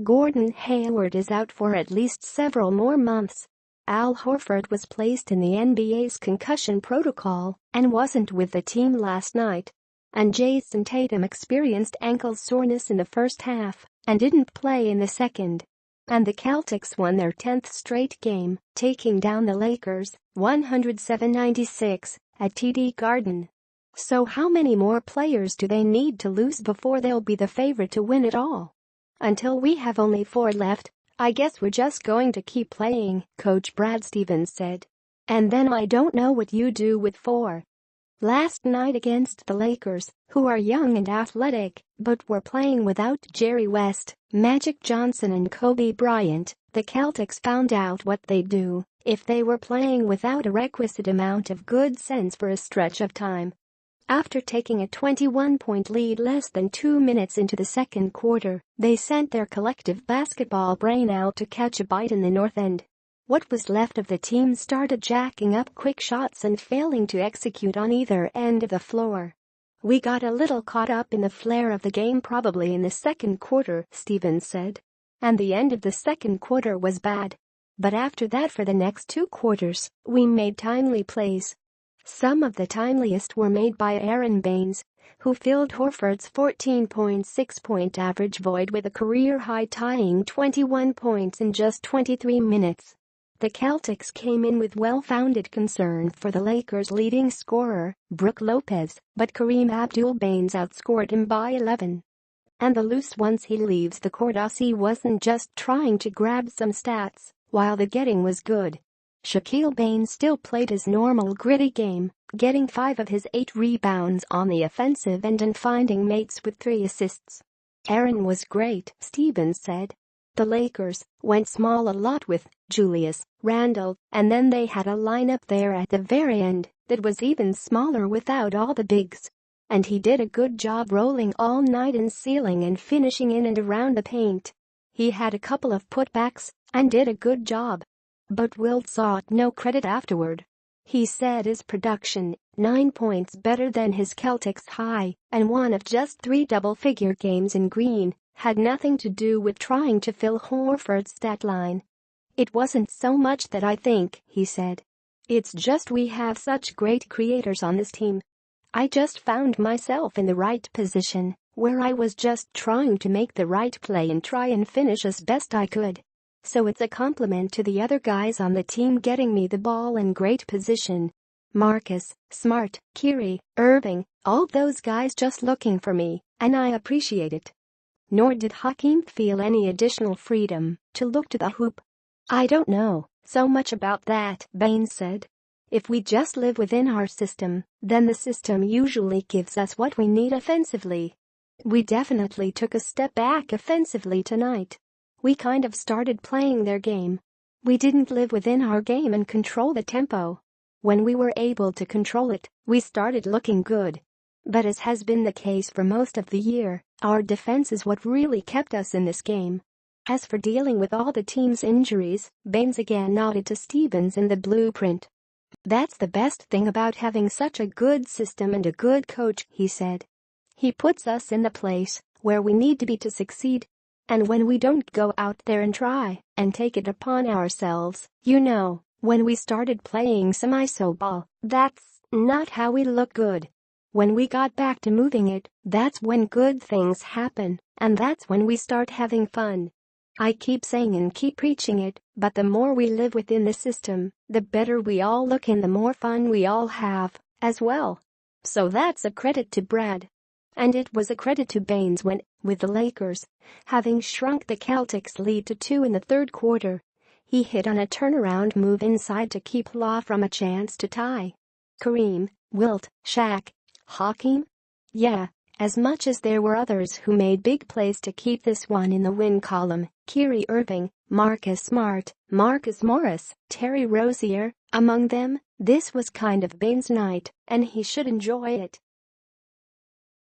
Gordon Hayward is out for at least several more months. Al Horford was placed in the NBA's concussion protocol and wasn't with the team last night. And Jason Tatum experienced ankle soreness in the first half and didn't play in the second. And the Celtics won their 10th straight game, taking down the Lakers 107-96 at TD Garden. So how many more players do they need to lose before they'll be the favorite to win it all? Until we have only 4 left, I guess we're just going to keep playing, Coach Brad Stevens said. And then I don't know what you do with 4. Last night against the Lakers, who are young and athletic, but were playing without Jerry West, Magic Johnson and Kobe Bryant, the Celtics found out what they'd do if they were playing without a requisite amount of good sense for a stretch of time. After taking a 21-point lead less than 2 minutes into the second quarter, they sent their collective basketball brain out to catch a bite in the north end. What was left of the team started jacking up quick shots and failing to execute on either end of the floor. We got a little caught up in the flair of the game probably in the second quarter, Stevens said. And the end of the second quarter was bad. But after that for the next 2 quarters, we made timely plays. Some of the timeliest were made by Aron Baynes, who filled Horford's 14.6-point average void with a career-high tying 21 points in just 23 minutes. The Celtics came in with well-founded concern for the Lakers' leading scorer, Brook Lopez, but Kareem Abdul-Baynes outscored him by 11. And the loose once he leaves the court, Aussie wasn't just trying to grab some stats, while the getting was good. Shaquille Baynes still played his normal gritty game, getting 5 of his 8 rebounds on the offensive end and finding mates with 3 assists. Aaron was great, Stevens said. The Lakers went small a lot with Julius Randle, and then they had a lineup there at the very end that was even smaller without all the bigs. And he did a good job rolling all night and sealing and finishing in and around the paint. He had a couple of putbacks and did a good job. But Wilt sought no credit afterward. He said his production, 9 points better than his Celtics high and one of just 3 double-figure games in green, had nothing to do with trying to fill Horford's stat line. It wasn't so much that, I think, he said. It's just we have such great creators on this team. I just found myself in the right position, where I was just trying to make the right play and try and finish as best I could. So it's a compliment to the other guys on the team getting me the ball in great position. Marcus Smart, Kyrie Irving, all those guys just looking for me, and I appreciate it. Nor did Hakeem feel any additional freedom to look to the hoop. I don't know so much about that, Baynes said. If we just live within our system, then the system usually gives us what we need offensively. We definitely took a step back offensively tonight. We kind of started playing their game. We didn't live within our game and control the tempo. When we were able to control it, we started looking good. But as has been the case for most of the year, our defense is what really kept us in this game. As for dealing with all the team's injuries, Baynes again nodded to Stevens in the blueprint. That's the best thing about having such a good system and a good coach, he said. He puts us in the place where we need to be to succeed. And when we don't go out there and try and take it upon ourselves, when we started playing some iso ball, that's not how we look good. When we got back to moving it, that's when good things happen, and that's when we start having fun. I keep saying and keep preaching it, but the more we live within the system, the better we all look and the more fun we all have, as well. So that's a credit to Brad. And it was a credit to Baynes when, with the Lakers having shrunk the Celtics' lead to 2 in the third quarter, he hit on a turnaround move inside to keep Law from a chance to tie. Kareem, Wilt, Shaq, Hakeem? Yeah, as much as there were others who made big plays to keep this one in the win column, Kyrie Irving, Marcus Smart, Marcus Morris, Terry Rozier, among them, this was kind of Baynes' night, and he should enjoy it.